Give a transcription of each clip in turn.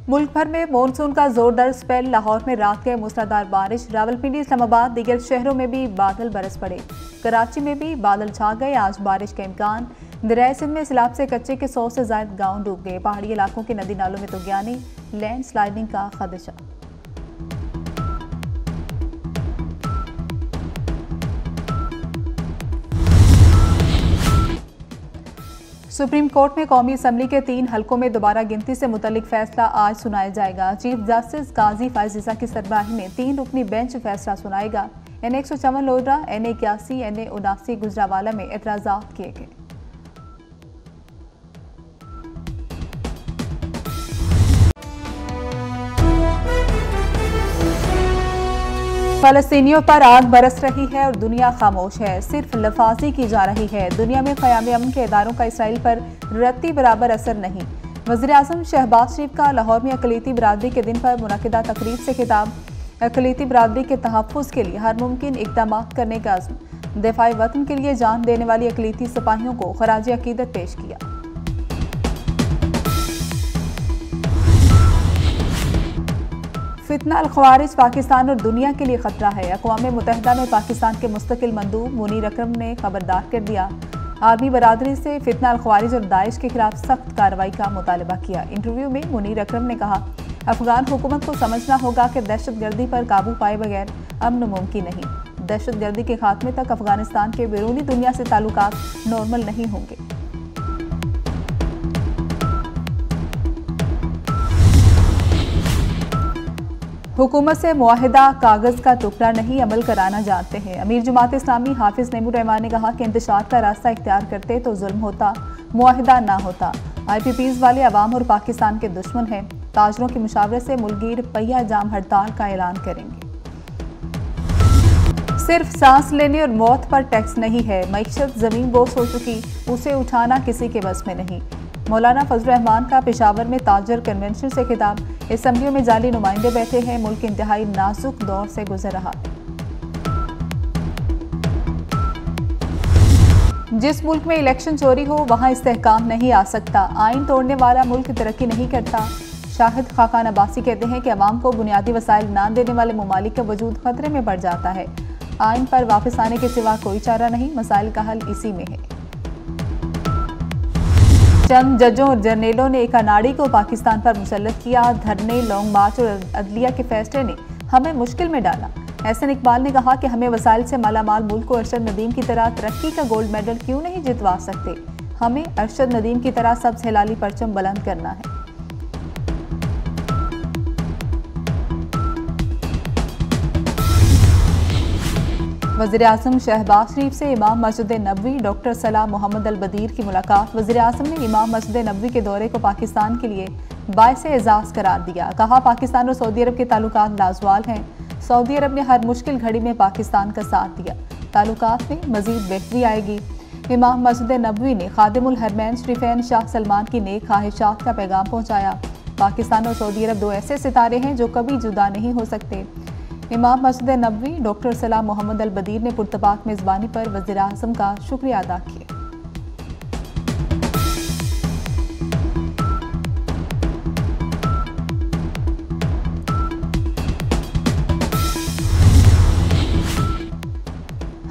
मुल्क भर में मानसून का जोरदार स्पेल। लाहौर में रात के मूसलाधार बारिश, रावलपिंडी, इस्लामाबाद, दीगर शहरों में भी बादल बरस पड़े। कराची में भी बादल छा गए। आज बारिश का इम्कान। दरियाए सिंध में सैलाब से कच्चे के 100 से ज्यादा गांव डूब गए। पहाड़ी इलाकों के नदी नालों में तुगयानी, लैंड स्लाइडिंग का खदशा। सुप्रीम कोर्ट में कौमी असम्बली के 3 हलकों में दोबारा गिनती से मुतल्लिक फैसला आज सुनाया जाएगा। चीफ जस्टिस काजी फायज ईसा की सरबराही में 3 रुकनी बेंच फैसला सुनाएगा। NA 154 lodhra, NA 81, NA 79 Gujranwala में एतराजात किए गए। फलस्तीनियों पर आग बरस रही है और दुनिया खामोश है। सिर्फ लफाजी की जा रही है। दुनिया में क़याम अमन के इदारों का इसराइल पर रत्ती बराबर असर नहीं। वज़ीर-ए-आज़म शहबाज शरीफ का लाहौर में अक़लियती बिरादरी के दिन पर मुनक़िदा तक़रीब से खिताब। अक़लियती बिरादरी के तहफ़्फ़ुज़ के लिए हर मुमकिन इक़दाम करने का अज़्म। दिफ़ाए वतन के लिए जान देने वाली अक़लियती सिपाहियों को ख़राज अक़ीदत पेश किया। फितना अल-ख़वारिज पाकिस्तान और दुनिया के लिए खतरा है। अक़वाम मुत्तहिदा में पाकिस्तान के मुस्तकिल मंदूब मुनीर अकरम ने खबरदार कर दिया। आर्मी बरादरी से फितना अल-ख़वारिज और दाइश के खिलाफ सख्त कार्रवाई का मुतालबा किया। इंटरव्यू में मुनीर अकरम ने कहा, अफगान हुकूमत को समझना होगा कि दहशतगर्दी पर काबू पाए बगैर अमन मुमकिन नहीं। दहशतगर्दी के खात्मे तक अफगानिस्तान के बैरूनी दुनिया से ताल्लुकात नॉर्मल नहीं होंगे। हुकूमत से मुआहिदा कागज का टुकड़ा नहीं, अमल कराना जानते हैं। अमीर जमात इस्लामी हाफिज नईमुर रहमान ने कहा कि इंतशार का रास्ता इख्तियार करते तो जुल्म होता, मुआहिदा ना होता। IPPs वाले अवाम और पाकिस्तान के दुश्मन हैं। ताजरों की मुशावरत से मुल्कगीर पहिया जाम हड़ताल का ऐलान करेंगे। सिर्फ सांस लेने और मौत पर टैक्स नहीं है। मईशत जमीन बोझ हो चुकी, उसे उठाना किसी के बस में नहीं। मौलाना फजल रहमान का पेशावर में ताजर कन्वेंशन से खिताब। असम्बलियों में जाली नुमाइंदे बैठे हैं। मुल्क इंतहाई नाजुक दौर से गुजर रहा। जिस मुल्क में इलेक्शन चोरी हो वहां इस्तेहकाम नहीं आ सकता। आइन तोड़ने वाला मुल्क तरक्की नहीं करता। शाहिद खाकान अब्बासी कहते हैं कि अवाम को बुनियादी वसाइल ना देने वाले ममालिक का वजूद खतरे में पड़ जाता है। आइन पर वापस आने के सिवा कोई चारा नहीं। मसाइल का हल इसी में है। चंद जजों और जर्नेलों ने एक अनाड़ी को पाकिस्तान पर मुसल्लत किया। धरने, लॉन्ग मार्च और अदलिया के फैसले ने हमें मुश्किल में डाला। एहसन इकबाल ने कहा कि हमें वसाइल से मालामाल मुल्क को अरशद नदीम की तरह तरक्की का गोल्ड मेडल क्यों नहीं जितवा सकते। हमें अरशद नदीम की तरह सब्ज़ हिलाली परचम बुलंद करना है। वज़ीर-ए-आज़म शहबाज शरीफ से इमाम मस्जिद नबवी डॉक्टर सलाह मोहम्मद अल बदीर की मुलाकात। वज़ीर-ए-आज़म ने इमाम मस्जिद नबवी के दौरे को पाकिस्तान के लिए बाइसे एजाज़ करार दिया। कहा, पाकिस्तान और सऊदी अरब के ताल्लुकात लाजवाल हैं। सऊदी अरब ने हर मुश्किल घड़ी में पाकिस्तान का साथ दिया। ताल्लुकात में मज़ीद बेहतरी आएगी। इमाम मस्जिद नबवी ने खादिमुल हरमैन शरीफैन शाह सलमान की नेक ख्वाहिशात का पैगाम पहुँचाया। पाकिस्तान और सऊदी अरब 2 ऐसे सितारे हैं जो कभी जुदा नहीं हो सकते। इमाम मस्जिद नबवी डॉक्टर सलाह मोहम्मद अल बदीर ने पुरतपाक मेज़बानी पर वज़ीर-ए-आज़म का शुक्रिया अदा किया।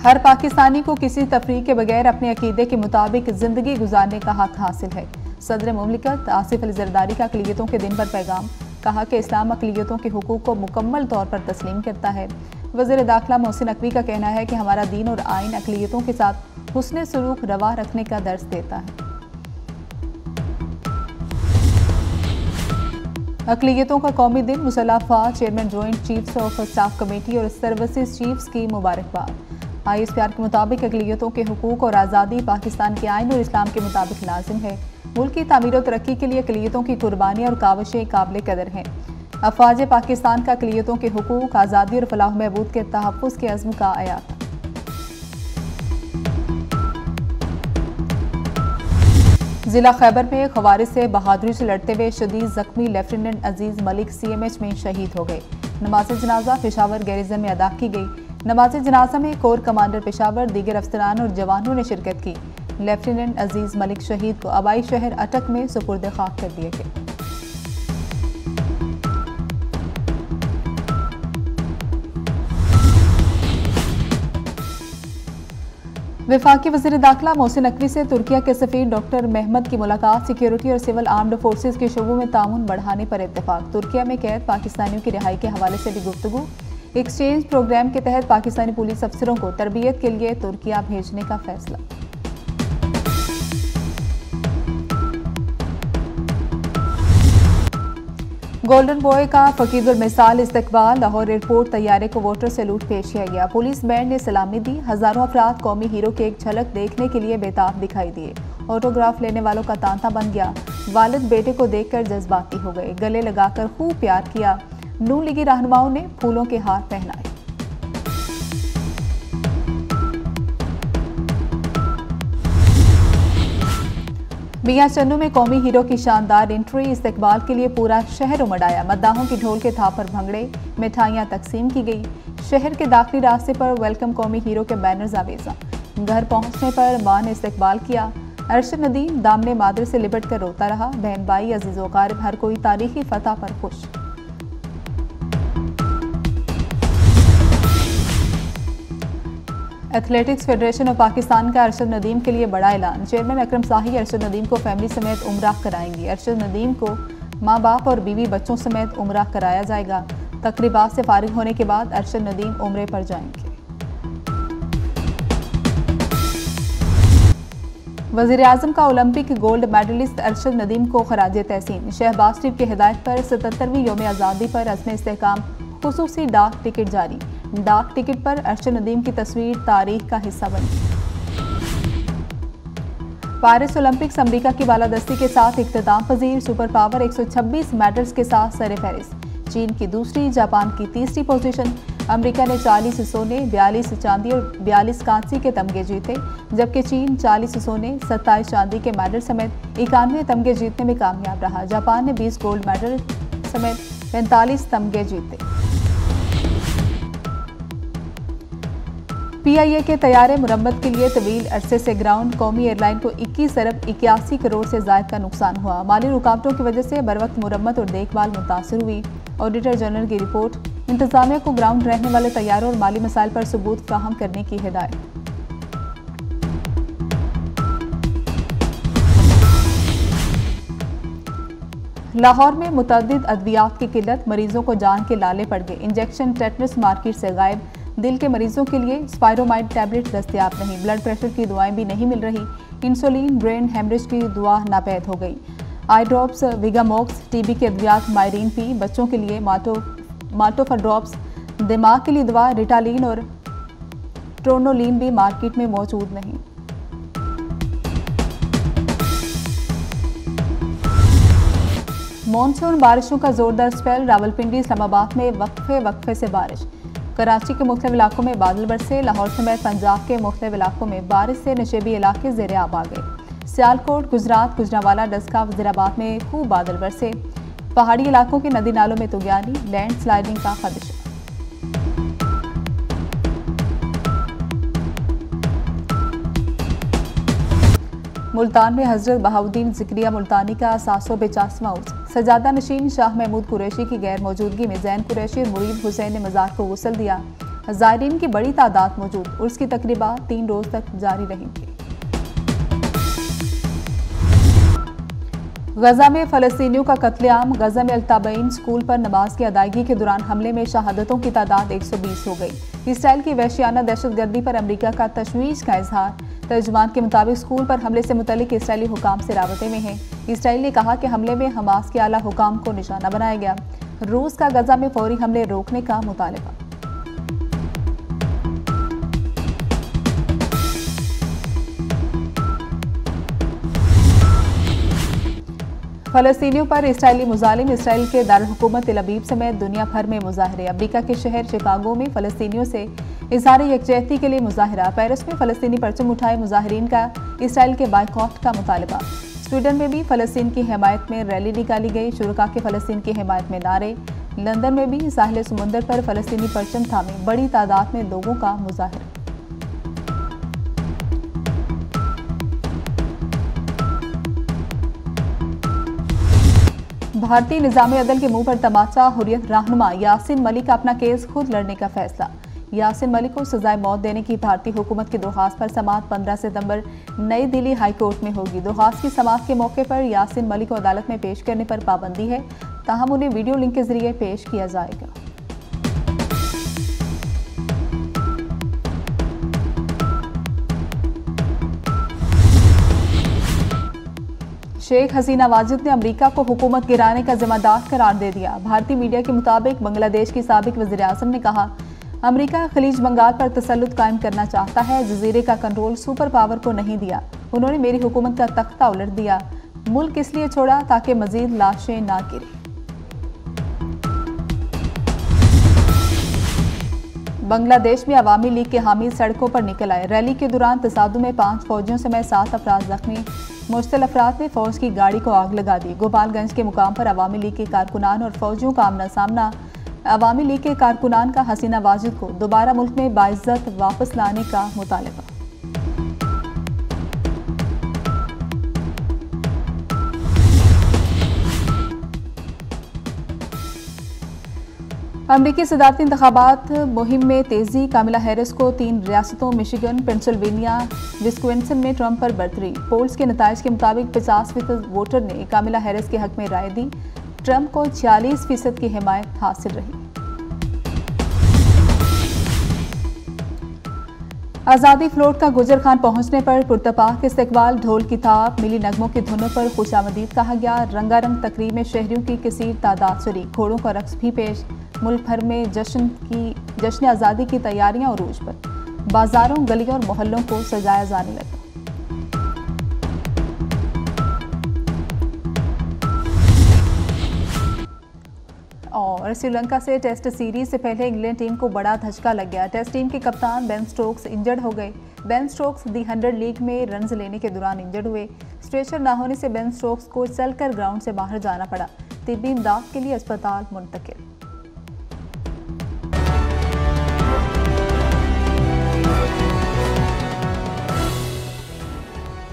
हर पाकिस्तानी को किसी तफरीक के बगैर अपने अकीदे के मुताबिक जिंदगी गुजारने का हक हासिल है। सदर मुमलिकत आसिफ अली ज़रदारी का अक़लियतों के दिन पर पैगाम। कहा कि इस्लाम अक़लियतों के हुकूक को मुकम्मल तौर पर तस्लीम करता है। वज़ीर दाखिला मोहसिन नकवी का कहना है कि हमारा दीन और आइन अक़लियतों के साथ हुस्न सलूक रवा रखने का दर्स देता है। अक़लियतों का कौमी दिन मुसल्लह अफ़वाज chairman joint chiefs of staff committee और सर्विसेज चीफ्स की मुबारकबाद। ISPR के मुताबिक अक़लियतों के हुकूक और आज़ादी पाकिस्तान के आइन और इस्लाम के मुताबिक लाजिम है। मुल्क की तामीर और तरक्की के लिए अक़लियतों की कुर्बानियाँ और काविशें काबिल कदर हैं। अफ़वाज पाकिस्तान का अक़लियतों के हुकूक, आज़ादी और फलाह महबूद के तहफ़्फ़ुज़ के अज़्म का आयात। जिला खैबर में ख़वारिज से बहादुरी से लड़ते हुए शदीद ज़ख्मी लेफ्टिनेंट अजीज़ मलिक CMH में शहीद हो गए। नमाज जनाजा पेशावर गैरिजन में अदा की गई। नमाज जनाजा में कोर कमांडर पेशावर, दीगर अफसरान और जवानों ने शिरकत की। लेफ्टिनेंट अजीज़ मलिक शहीद को आबाई शहर अटक में सुपुर्द खाक कर दिए गए। वफाकी वज़ीर दाखिला मोहसिन नकवी से तुर्किया के सफीर डॉक्टर महमद की मुलाकात। सिक्योरिटी और सिविल आर्म्ड फोर्सेज के शोबों में ताउन बढ़ाने पर इत्तेफाक। तुर्किया में कैद पाकिस्तानियों की रिहाई के हवाले से भी गुफ्तगू। एक्सचेंज प्रोग्राम के तहत पाकिस्तानी पुलिस अफसरों को तरबियत के लिए तुर्किया भेजने का फैसला। गोल्डन बॉय का फकीरुल मिसाल इस्तकबाल। लाहौर एयरपोर्ट तैयारे को वोटर सैल्यूट पेश किया गया। पुलिस बैंड ने सलामी दी। हजारों अफराद कौमी हीरो की एक झलक देखने के लिए बेताब दिखाई दिए। ऑटोग्राफ लेने वालों का तांता बन गया। वालिद बेटे को देखकर जज्बाती हो गए। गले लगाकर खूब प्यार किया। नून लीगी रहनुमाओं ने फूलों के हार पहनाए। मियां चन्नू में कौमी हीरो की शानदार एंट्री। इस्तकबाल के लिए पूरा शहर उमड़ आया। मद्दाहों की ढोल के थाप पर भंगड़े, मिठाइयां तकसीम की गई। शहर के दाखिली रास्ते पर वेलकम कौमी हीरो के बैनर्स आवेजा। घर पहुंचने पर मां ने इस्तकबाल किया। अरशद नदीम दामने मादर से लिपट कर रोता रहा। बहन भाई अजीज व क़ारिब हर कोई तारीखी फतह पर खुश। एथलेटिक्स फेडरेशन ऑफ पाकिस्तान का अरशद नदीम के लिए बड़ा ऐलान। चेयरमैन अकरम शाही अरशद नदीम को फैमिली समेत उम्राह कराएंगे। अरशद नदीम को माँ बाप और बीवी बच्चों समेत उम्राह कराया जाएगा। तकरीबात से फारिग होने के बाद अरशद नदीम उम्रे पर जाएंगे। वज़ीर आज़म का Olympic gold medalist Arshad Nadeem को खराज तहसीन। शहबाज शरीफ की हिदायत पर 77वीं यौम आज़ादी पर अज़्म इस्तेहकाम खुसूसी डाक टिकट जारी। डाक टिकट पर अरशद नदीम की तस्वीर तारीख का हिस्सा बनी। पेरिस ओलंपिक्स अमेरिका की बालादस्ती के साथ इख्तिताम पजीर। सुपर पावर 126 मेडल्स के साथ सर-ए-फहरिस्त। चीन की दूसरी, जापान की तीसरी पोजीशन। अमेरिका ने 40 सोने, 42 चांदी और 42 कांसी के तमगे जीते, जबकि चीन 40 सोने, 27 चांदी के मेडल समेत 91 तमगे जीतने में कामयाब रहा। जापान ने 20 गोल्ड मेडल समेत 45 तमगे जीते। PIA के तैयारे मुरम्मत के लिए तवील अरसे से ग्राउंड। कौमी एयरलाइन को 21 अरब 81 करोड़ से ज़ायद का नुकसान हुआ। माली रुकावटों की वजह से बरवक्त मुरम्मत और देखभाल मुतासर हुई। ऑडिटर जनरल की रिपोर्ट। इंतजामिया को ग्राउंड रहने वाले तैयारों और माली मसाइल पर सबूत फ्राहम करने की हिदायत। लाहौर में मुतअद्दिद अद्वियात की किल्लत। मरीजों को जान के लाले पड़ गए। इंजेक्शन टेटनस मार्केट से गायब। दिल के मरीजों के लिए स्पायरोमाइड टैबलेट दस्तयाब नहीं। ब्लड प्रेशर की दवाएं भी नहीं मिल रही। इंसुलिन, ब्रेन हेमरेज की दुआ नापैद हो गई। आई ड्रॉप्स, विगामोक्स, टीबी के अद्वियात मायरीन पी। बच्चों के लिए माल्टोफर ड्रॉप्स, दिमाग के लिए दवा रिटालिन और ट्रोनोलिन भी मार्केट में मौजूद नहीं। मॉनसून बारिशों का जोरदार स्पेल। रावलपिंडी, इस्लामाबाद में वक्फे से बारिश। कराची के मुख्तलिफ इलाकों में बादल बरसे। लाहौर समेत पंजाब के मुख्तलिफ इलाकों में बारिश से नशेबी इलाके ज़ेर-ए-आब आ गए। सियालकोट, गुजरात, गुजरांवाला, डस्का, वज़ीराबाद में खूब बादल बरसे। पहाड़ी इलाकों के नदी नालों में तुगयानी, लैंड स्लाइडिंग का खदशा। मुल्तान में हजरत बहाउद्दीन ज़िक्रिया मुल्तानी का 750वां उर्स। सजादा नशीन शाह महमूद कुरैशी की गैर मौजूदगी में ज़ैन कुरैशी और मुरीद हुसैन ने मज़ार को गुस्ल दिया। ज़ायरीन की बड़ी तादाद मौजूद। उर्स की तकरीबात 3 रोज़ तक जारी रहेंगी। गजा में फ़लस्तीनियों का कत्लेआम। गजा में अल-ताबईन स्कूल पर नमाज की अदायगी के दौरान हमले में शहादतों की तादाद 120 हो गई। इसराइल की वहशियाना दहशतगर्दी पर अमेरिका का तशवीश का इजहार। तर्जुमान के मुताबिक स्कूल पर हमले से मुतल्लिक इसराइली हुकाम से राबते में हैं। इसराइल ने कहा कि हमले में हमास के आला हुकाम को निशाना बनाया गया। रूस का गजा में फौरी हमले रोकने का मुतालबा। फ़लस्तीनियों पर इसराइली मुजालिम। इसराइल के दारुल हुकूमत तेल अवीव समेत दुनिया भर में मुजाहरे। अमेरिका के शहर शिकागो में फ़लस्तीनियों से इज़हार यकजहती के लिए मुजाहरा। पेरिस में फ़लस्तीनी परचम उठाए मुजाहिरीन का इसराइल के बायकॉट का मुतालबा। स्वीडन में भी फ़लस्तीन की हिमायत में रैली निकाली गई। शुरका के फ़लस्तीन की हिमायत में नारे। लंदन में भी साहिल समुंदर पर फ़लस्तीनी परचम थामे बड़ी तादाद में लोगों का मुजाहरा। भारतीय निज़ाम अदल के मुंह पर तमाचा। हुर्रियत रहनुमा यासीन मलिक का अपना केस खुद लड़ने का फैसला। यासिन मलिक को सजाए मौत देने की भारतीय हुकूमत की दरख्वास्त पर समाअत 15 सितंबर नई दिल्ली हाई कोर्ट में होगी। दरख्वास्त की समाअत के मौके पर यासिन मलिक को अदालत में पेश करने पर पाबंदी है, ताहम उन्हें वीडियो लिंक के जरिए पेश किया जाएगा। शेख हसीना वाजिद ने अमेरिका को हुकूमत गिराने का जिम्मेदार करार दे दिया। भारतीय मीडिया के मुताबिक बांग्लादेश की साबिक वज़ीर आज़म ने कहा, अमेरिका खलीज बंगाल पर तसल्लुत कायम करना चाहता है, जजीरे का कंट्रोल सुपर पावर को नहीं दिया। उन्होंने मेरी हुकूमत का तख्ता उलट दिया। मुल्क इसलिए छोड़ा ताकि मजीद लाशें ना गिरें। बांग्लादेश में अवामी लीग के हामी सड़कों पर निकल आए। रैली के दौरान तसादुम में 5 फौजियों समेत 7 अफराद जख्मी। मुश्तिल अफराद ने फौज की गाड़ी को आग लगा दी। गोपालगंज के मुकाम पर अवामी लीग के कारकुनान और फौजियों का आमना सामना। अवामी लीग के कारकुनान का हसीना वाजिद को दोबारा मुल्क में बाइज्जत वापस लाने का मुतालबा। अमरीकी सदारती इंतखाबात मुहिम में तेजी। कामिला हैरिस को 3 रियासतों मिशिगन, पेंसिल्वेनिया, विस्कॉन्सिन में ट्रंप पर बरतरी। पोल्स के नताइज के मुताबिक 50% वोटर ने कामिला हैरिस के हक में राय दी। ट्रंप को 46% की हिमायत हासिल रही। आज़ादी फ्लोट का गुजर खान पहुंचने पर पुरतपाक इस्तकबाल, ढोल की थाप, मिली नगमों की धुनों पर खुशामदीद कहा गया। रंगारंग तकरीब में शहरियों की कसीर तादाद शरीक। घोड़ों का रक्स भी पेश। मुल्क भर में जश्न आज़ादी की तैयारियां उरूज पर। बाजारों, गलियों और मोहल्लों को सजाया जाने लगा। और श्रीलंका से टेस्ट सीरीज से पहले इंग्लैंड टीम को बड़ा धचका लग गया। टेस्ट टीम के कप्तान बेन स्टोक्स इंजर्ड हो गए। बेन स्टोक्स दी 100 लीग में रन्स लेने के दौरान इंजर्ड हुए। स्ट्रेचर ना होने से बेन स्टोक्स को चलकर ग्राउंड से बाहर जाना पड़ा। तिब्बी इमदाद के लिए अस्पताल मुंतकिल।